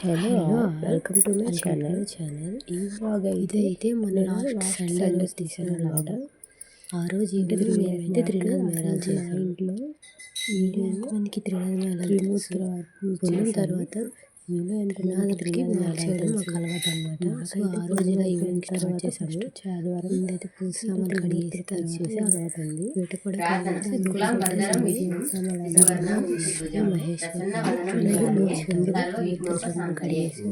Hello welcome to my channel. ఈ vlog అయితే మన లాస్ట్ సండే తీసానమాట. ఆ రోజు ఈవినింగ్ మేమైతే త్రినాథ్ మేళాలు చేసాం. ఇంట్లో ఎంతమందికి త్రినాథ్ మేళాలు పొందిన తర్వాత మీలో ఎంతమందికి మేళాలు చేయడం మాకు అలవాటు అనమాట. సో ఆ రోజు ఇలా ఈవినింగ్ స్టార్ట్ చేసాము. ఆదివారం అయితే పూజ సామాన్లు కడిగేసి చేసే అలవాటు ఉంది. వీటి కూడా కడిగేసి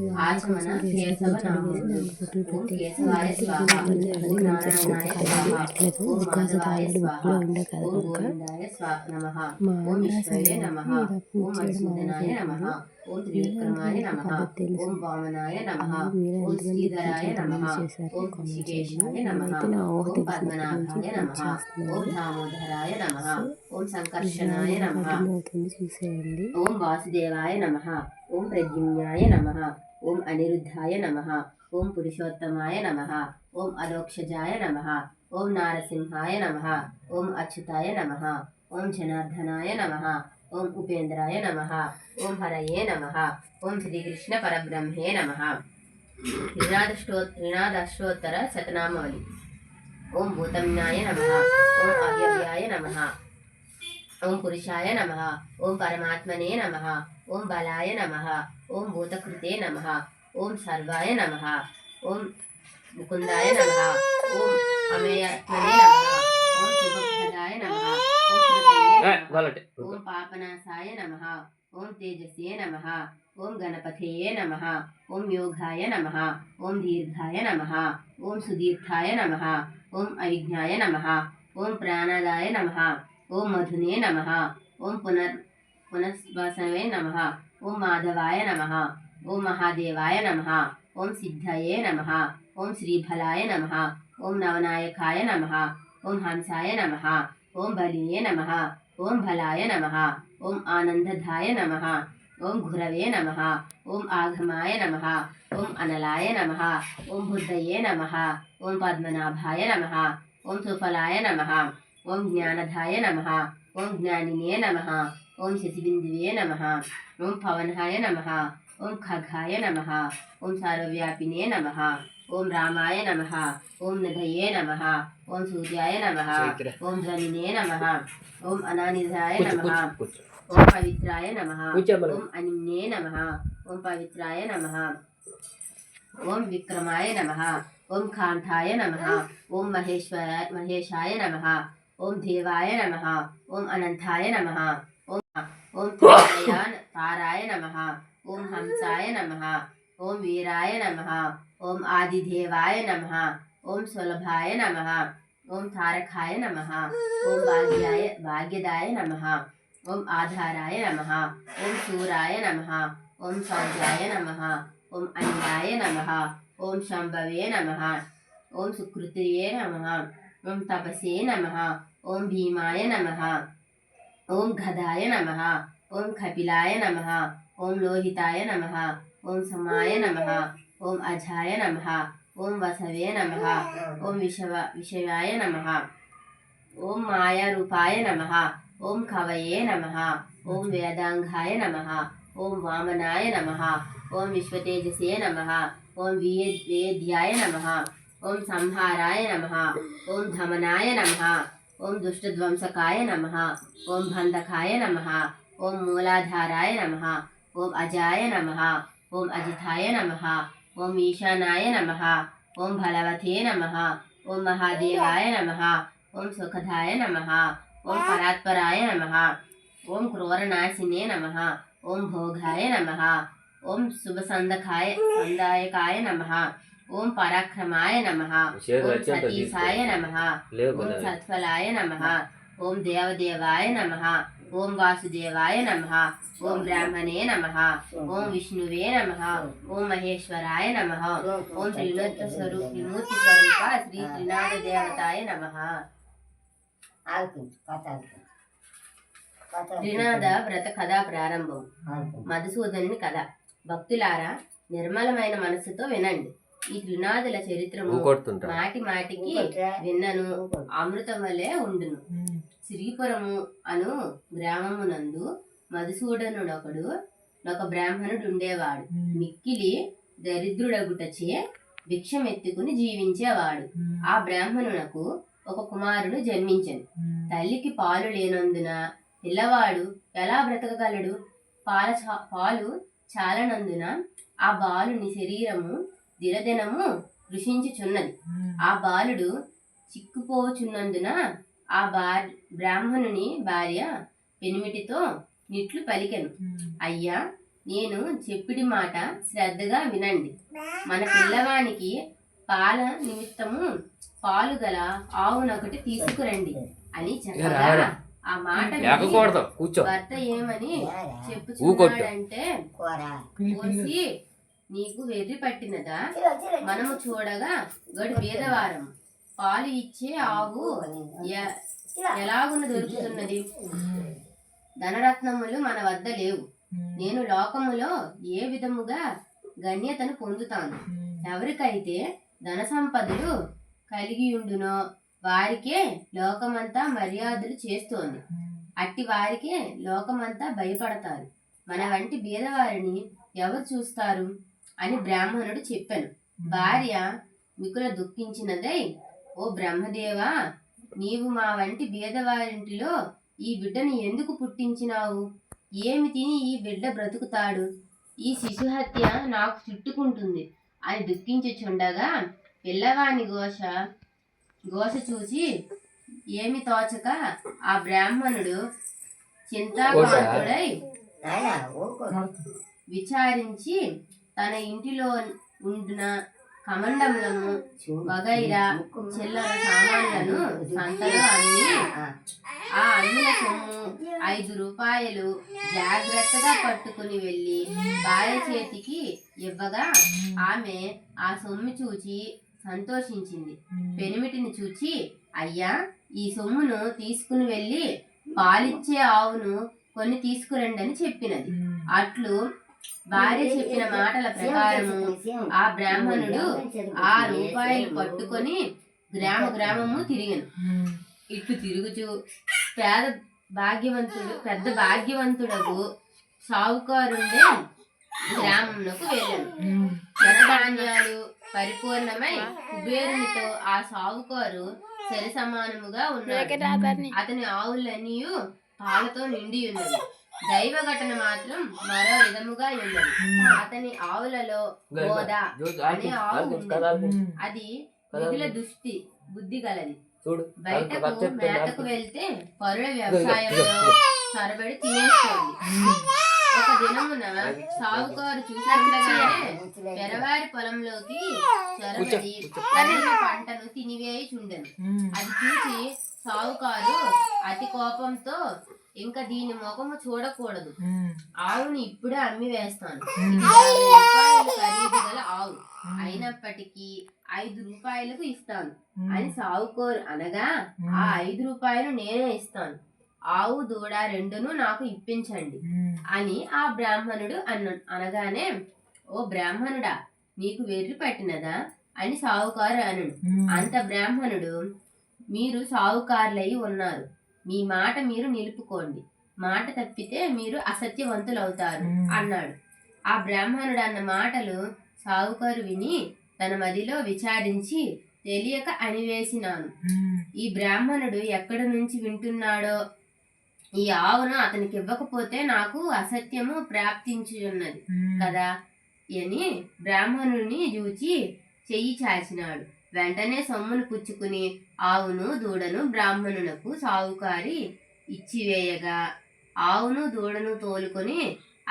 బికాజ్ అది ఆల్రెడీ బుక్లో ఉండే కదా కనుక మా ఆంధ్ర సైడ్ పూజ చేయడం ఓం త్రివిక్రమాయ నమః ఓం వామనాయ నమః ఓం శ్రీధరాయ నమః ఓం ఋషికేశాయ నమః ఓం పద్మనాభాయ నమః ఓం దామోదరాయ నమః ఓం సంకర్షణాయ నమః చూసేయండి. ఓం వాసుదేవాయ నమః ఓం ప్రద్యుమ్నాయ నమః ఓం అనిరుద్ధాయ నమః ఓం పురుషోత్తమాయ నమః ఓం అలోక్షజాయ నమః ఓం నారసింహాయ నమః ఓం అచ్యుతాయ నమః ఓం జనార్దనాయ నమః ఓం ఉపేంద్రాయ నమః ఓం హరయే నమః ఓం శ్రీకృష్ణ పరబ్రహ్మే నమః. త్రినాదాష్టోత్తర శతనామావళి. ఓం భూతమ్నాయ నమః ఓం అవ్యవ్యాయ నమః ఓం పురుషాయ నమః ఓం పరమాత్మనే నమః ఓం బలాయ నమః ఓం భూతకృతే నమః ఓం సర్వాయ నమః ఓం ముకుందాయ నమః ఓం అమేయాత్మనే నమః ఓం శుభప్రదాయ నమః ఓం కృతయే నమః ఓం పాపనాశాయ నమః ఓం తేజసే నమః ఓం గణపతయే నమః ఓం యోగాయ నమః ఓం దీర్ఘాయ నమః ఓం సుదీర్ఘాయ నమః ఓం అవిజ్ఞాయ నమః ఓం ప్రాణదాయ నమః ఓం మధునే నమః ఓం పునఃశ్వాసవే నమః ఓం మాధవాయ నమః ఓం మహాదేవాయ నమః ఓం సిద్ధయే నమః ఓం శ్రీఫలాయ నమః ఓం నవనాయకాయ నమః ఓం హంసాయ నమః ఓం బలియే నమః ఓం బలాయ నమః ఓం ఆనందదాయ నమః ఓం గురవే నమః ఓం ఆగమాయ నమః ఓం అనలాయ నమః ఓం బుద్ధయే నమః ఓం పద్మనాభాయ నమః ఓం సుఫలాయ నమః ఓం జ్ఞానదాయ నమః ఓం జ్ఞానినే నమః ఓం శశిబిందువే నమః ఓం పవనాయ నమః ఓం ఖగాయ నమః ఓం సర్వవ్యాపినే నమః ఓం రామాయ నమః ఓం నిధయే నమః ఓం సూర్యాయ నమః ఓం ధ్వనినే నమః ఓం అనానిధాయ నమః ఓం పవిత్రాయ నమః ఓం అనిమ్నే నమః ఓం పవిత్రాయ నమః ఓం విక్రమాయ నమః ఓం కాంతాయ నమః ఓం మహేశాయ నమః ఓం దేవాయ నమః ఓం అనంతాయ నమః ఓం తారాయ నమః ఓం హంసాయ నమః ఓం వీరాయ నమః ఓం ఆదిదేవాయ నమః ఓం సులభాయ నమః ఓం తారకాయ నమః ఓం భాగ్యదాయ నమః ఓం ఆధారాయ నమః ఓం శూరాయ నమః ఓం సౌజాయ నమః ఓం అనిలాయ నమః ఓం శంభవే నమః ఓం సుకృతియే నమః ఓం తపసే నమః ఓం భీమాయ నమః ఓం గదాయ నమః ఓం కపిలాయ నమః ఓం లోహితాయ నమః ఓం సమాయ నమః ఓం అజాయ నమః ఓం వసవే నమః ఓం విషవాయ నమః ఓం మాయారూపాయ నమః ఓం కవయే నమః ఓం వేదాంగాయ నమః ఓం వామనాయ నమః ఓం విశ్వతేజసే నమః ఓం వేద్యాయ నమః ఓం సంహారాయ నమః ఓం ధమనాయ నమః ఓం దుష్టధ్వంసకాయ నమః ఓం బంధకాయ నమః ఓం మూలాధారాయ నమః ఓం అజాయ నమః ఓం అజితాయ నమః ఓం ఈశానాయ నమః ఓం బలవతే నమః ఓం మహాదేవాయ నమః ఓం సుఖదాయ నమః ఓం పరాత్పరాయ నమః ఓం క్రూరనాశినే నమః ఓం భోగాయ నమః ఓం సందాయకాయ నమః ఓం పరాక్రమాయ నమః ఓం సతీసాయ నమః ఓం సత్ఫలాయ నమః ఓం దేవదేవాయ నమః ఓం వాసుదేవాయ నమః ఓం బ్రాహ్మణే నమః ఓం విష్ణువే నమః ఓం మహేశ్వరాయ నమః ఓం త్రిమూర్తి స్వరూప శ్రీ త్రినాథ దేవతాయ నమః. త్రినాథ వ్రత కథ ప్రారంభం. మధుసూదనుని కథ. భక్తులారా, నిర్మలమైన మనస్సుతో వినండి. ఈ త్రినాథుల చరిత్రము మాటి మాటికి విన్నను అమృతం వలె ఉండును. శ్రీపురము అను గ్రామమునందు మధుసూదనుడొకడు ఒక బ్రాహ్మణుడు ఉండేవాడు. మిక్కిలి దరిద్రుడగుటచే భిక్షమెత్తుకుని జీవించేవాడు. ఆ బ్రాహ్మణునకు ఒక కుమారుడు జన్మించెను. తల్లికి పాలు లేనందున పిల్లవాడు ఎలా బ్రతకగలడు? పాలు చాలనందున ఆ బాలుని శరీరము దినదినము కృషించుచున్నది. ఆ బాలుడు చిక్కుపోచున్నందున ఆ బ్రాహ్మణుని భార్య పెనిమిటితో నిట్లు పలికెను. అయ్యా, నేను చెప్పిడి మాట శ్రద్ధగా వినండి. మన పిల్లవానికి పాల నిమిత్తము పాలు గల ఆవునొకటి తీసుకురండి అని చెప్పగా ఆ మాట భర్త ఏమని చెప్పుచున్నాడంటే, కోసి నీకు వెర్రి పట్టినదా? మనము చూడగా గడు పేదవారం పాలు ఇచ్చే ఆవు ఎలాగున దొరుకుతున్నది? ధనరత్నములు మన వద్ద లేవు. నేను లోకములో ఏ విధముగా గణ్యతను పొందుతాను? ఎవరికైతే ధన సంపదలు కలిగియుండునో వారికే లోకమంతా మర్యాదలు చేస్తోంది. అట్టి వారికే లోకమంతా భయపడతారు. మన వంటి బీదవారిని ఎవరు చూస్తారు అని బ్రాహ్మణుడు చెప్పాను. భార్య మికుల దుఃఖించినదై, ఓ బ్రహ్మదేవా, నీవు మా వంటి బీదవారింటిలో ఈ బిడ్డను ఎందుకు పుట్టించినావు? ఏమి తిని ఈ బిడ్డ బ్రతుకుతాడు? ఈ శిశుహత్య నాకు చుట్టుకుంటుంది అని దుఃఖించుచుండగా పిల్లవాని ఘోష చూసి ఏమి తోచక ఆ బ్రాహ్మణుడు చింతాకాంతుడై విచారించి తన ఇంటిలో ఉండిన కమండములను వగైరా చిల్లర సామాన్లను సంతలో అమ్మి ఆ అమ్మిన సొమ్ము 5 రూపాయలు జాగ్రత్తగా పట్టుకుని వెళ్ళి భార్య చేతికి ఇవ్వగా ఆమె ఆ సొమ్ము చూచి సంతోషించింది. పెనిమిటిని చూచి, అయ్యా, ఈ సొమ్మును తీసుకుని వెళ్ళి పాలిచ్చే ఆవును కొన్ని తీసుకురండి అని చెప్పినది. అట్లు భార్య చెప్పిన మాటల ప్రకారము ఆ బ్రాహ్మణుడు 6 రూపాయలు పట్టుకొని గ్రామము తిరిగను. ఇట్లు తిరుగుచు పెద్ద భాగ్యవంతుడకు సావుకారుండే గ్రామమునకు వెళ్ళాను. ధనధాన్యాలు పరిపూర్ణమై కుబేరునితో ఆ సావుకారు సరి సమానముగా ఉన్నాడు. అతని ఆవులన్నీ పాలతో నిండి ఉన్నది. దైవ ఘటన మాత్రం మరో విధముగా ఉన్నది. అతని ఆవులలో గోదా అనే ఆవు ఉన్నది. అది మిగుల బుద్ధి గలది. బయటకు మేతకు వెళ్తే పరుల వ్యవసాయంలో సరబడి తినేస్తోంది. ఒక దినమున సావుకారు చూస్తుండగానే పెరవారి పొలంలోకి చొరబడి పంటను తినివేయుచుండెను. అది చూసి సావుకారు అతి కోపంతో, ఇంకా దీని ముఖము చూడకూడదు, ఆవుని ఇప్పుడే అమ్మి వేస్తాను. 50 రూపాయలు ఖరీదు గల ఆవు, అయినప్పటికీ 5 రూపాయలకు ఇస్తాను అని సావుకోరు అనగా, ఆ 5 రూపాయలు నేనే ఇస్తాను, ఆవు దూడ రెండును నాకు ఇప్పించండి అని ఆ బ్రాహ్మణుడు అనగానే, ఓ బ్రాహ్మణుడా, నీకు వెర్రి పట్టినదా అని సావుకారు అనను. అంత బ్రాహ్మణుడు, మీరు సావుకారులై ఉన్నారు, మీ మాట మీరు నిలుపుకోండి, మాట తప్పితే మీరు అసత్యవంతులవుతారు అన్నాడు. ఆ బ్రాహ్మణుడు అన్న మాటలు సావుకారు విని తన మదిలో విచారించి తెలియక అనివేసినాను, ఈ బ్రాహ్మణుడు ఎక్కడి నుంచి వింటున్నాడో, ఈ ఆవును అతనికి ఇవ్వకపోతే నాకు అసత్యము ప్రాప్తించున్నది కదా అని బ్రాహ్మణుని చూచి చెయ్యి చాచినాడు. వెంటనే సొమ్మును పుచ్చుకుని ఆవును దూడను బ్రాహ్మణునకు సావుకారి ఇచ్చివేయగా, ఆవును దూడను తోలుకొని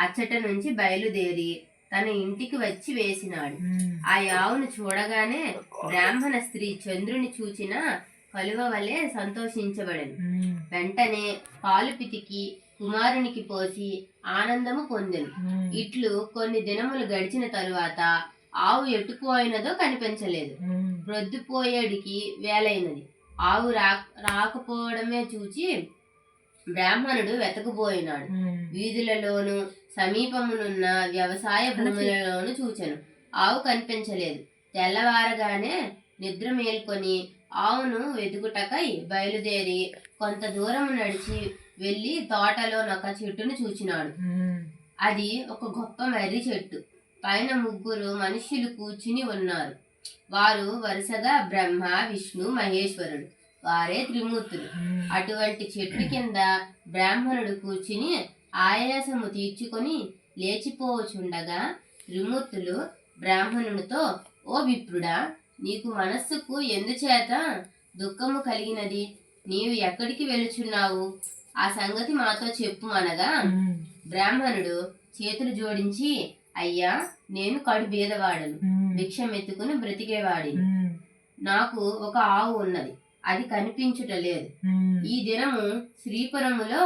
అచ్చట నుంచి బయలుదేరి తన ఇంటికి వచ్చి వేసినాడు. ఆ ఆవును చూడగానే బ్రాహ్మణ స్త్రీ చంద్రుని చూచిన కలువ వలె సంతోషించబడెను. వెంటనే పాలు పితికి కుమారునికి పోసి ఆనందము పొందెను. ఇట్లు కొన్ని దినములు గడిచిన తరువాత ఆవు ఎట్టుపోయినదో కనిపించలేదు. ప్రొద్దుపోయేడికి వేలైనది. ఆవు రాకపోవడమే చూచి బ్రాహ్మణుడు వెతకబోయినాడు. వీధులలోను సమీపమునున్న వ్యవసాయ భూములలోను చూచెను, ఆవు కనిపించలేదు. తెల్లవారగానే నిద్ర మేల్కొని ఆవును వెతుకుటకై బయలుదేరి కొంత దూరము నడిచి వెళ్లి తోటలో నొక చెట్టును చూచినాడు. అది ఒక గొప్ప మర్రి చెట్టు. పైన 3 మనుష్యులు కూర్చుని ఉన్నారు. వారు వరుసగా బ్రహ్మ, విష్ణు, మహేశ్వరుడు. వారే త్రిమూర్తులు. అటువంటి చెట్టు కింద బ్రాహ్మణుడు కూర్చుని ఆయాసము తీర్చుకొని లేచిపోవచుండగా త్రిమూర్తులు బ్రాహ్మణునితో, ఓ విప్రుడా, నీకు మనస్సుకు ఎందుచేత దుఃఖము కలిగినది? నీవు ఎక్కడికి వెళుచున్నావు? ఆ సంగతి మాతో చెప్పుమనగా బ్రాహ్మణుడు చేతులు జోడించి, అయ్యా, నేను కడు బీదవాడను, భిక్షమెత్తుకుని బ్రతికేవాడిని. నాకు ఒక ఆవు ఉన్నది, అది కనిపించుట లేదు. ఈ దినము శ్రీపురములో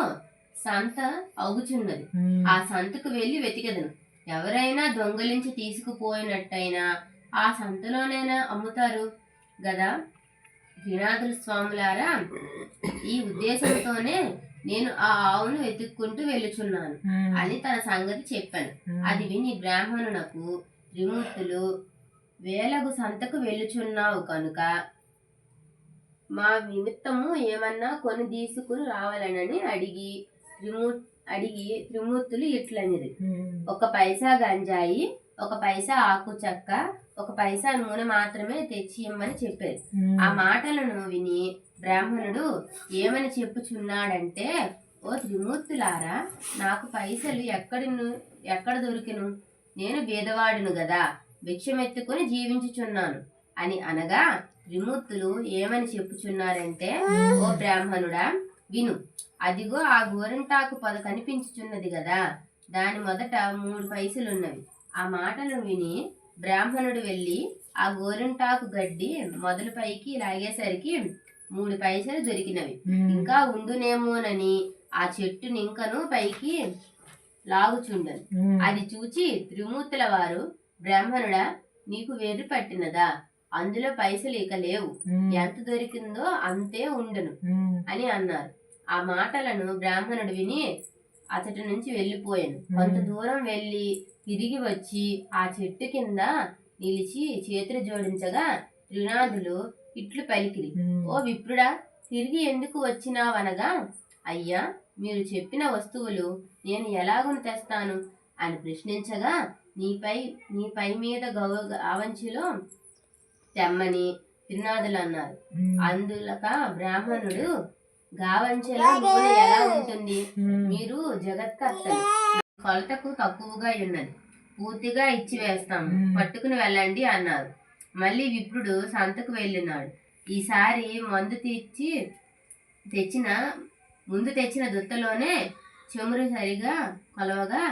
సంత అగుచున్నది. ఆ సంతకు వెళ్లి వెతికెదను. ఎవరైనా దొంగలించి తీసుకుపోయినట్టయినా ఆ సంతలోనైనా అమ్ముతారు గదా. శ్రీనాథుల స్వాములారా, ఈ ఉద్దేశంతోనే నేను ఆ ఆవును వెతుక్కుంటూ వెళ్ళుచున్నాను అని తన సంగతి చెప్పాను. అది విని బ్రాహ్మణునకు, త్రిమూర్తులు, వేలగు సంతకు వెళ్ళుచున్నావు కనుక మా నిమిత్తము ఏమన్నా కొని తీసుకుని రావాలనని అడిగి త్రిమూర్తులు ఇట్లనిది, 1 పైసా గంజాయి, 1 పైసా ఆకు చెక్క, 1 పైసా నూనె మాత్రమే తెచ్చి ఇమ్మని చెప్పారు. ఆ మాటలను విని బ్రాహ్మణుడు ఏమని చెప్పుచున్నాడంటే, ఓ త్రిమూర్తులారా, నాకు పైసలు ఎక్కడ దొరికెను? నేను బీదవాడును గదా, భిక్షమెత్తుకుని జీవించుచున్నాను అని అనగా త్రిమూర్తులు ఏమని చెప్పుచున్నారంటే, ఓ బ్రాహ్మణుడా, విను. అదిగో ఆ గోరింటాకు పొద కనిపించుచున్నది గదా, దాని మొదట 3 పైసలున్నవి. ఆ మాటలు విని బ్రాహ్మణుడు వెళ్ళి ఆ గోరింటాకు గడ్డి మొదలు పైకి లాగేసరికి 3 పైసలు దొరికినవి. ఇంకా ఉండునేమోనని ఆ చెట్టునింకను పైకి లాగుచుండను. అది చూచి త్రిమూర్తుల వారు, బ్రాహ్మణుడా, నీకు వెర్రి పట్టినదా? అందులో పైసలు ఇక లేవు. ఎంత దొరికిందో అంతే ఉండును అని అన్నారు. ఆ మాటలను బ్రాహ్మణుడు విని అతడి నుంచి వెళ్ళిపోయాను. కొంత దూరం వెళ్ళి తిరిగి వచ్చి ఆ చెట్టు కింద నిలిచి చేతులు జోడించగా త్రినాథులు ఇట్లు పలికిరి, ఓ విప్రుడా, తిరిగి ఎందుకు వచ్చినావనగా, అయ్యా, మీరు చెప్పిన వస్తువులు నేను ఎలాగును తెస్తాను అని ప్రశ్నించగా, నీ పై మీద గావంచిలో తెమ్మని త్రినాథులు అన్నారు. అందులక బ్రాహ్మణుడు, గావంచెలో నూనె ఎలా ఉంటుంది? మీరు జగత్కర్తలు, కొలతకు తక్కువగా ఉన్నది, పూర్తిగా ఇచ్చి వేస్తాము, పట్టుకుని వెళ్ళండి అన్నారు. మళ్ళీ విప్రుడు సంతకు వెళ్ళినాడు. ఈసారి ముందు తెచ్చిన దుత్తలోనే చెమురు సరిగా కొలవగా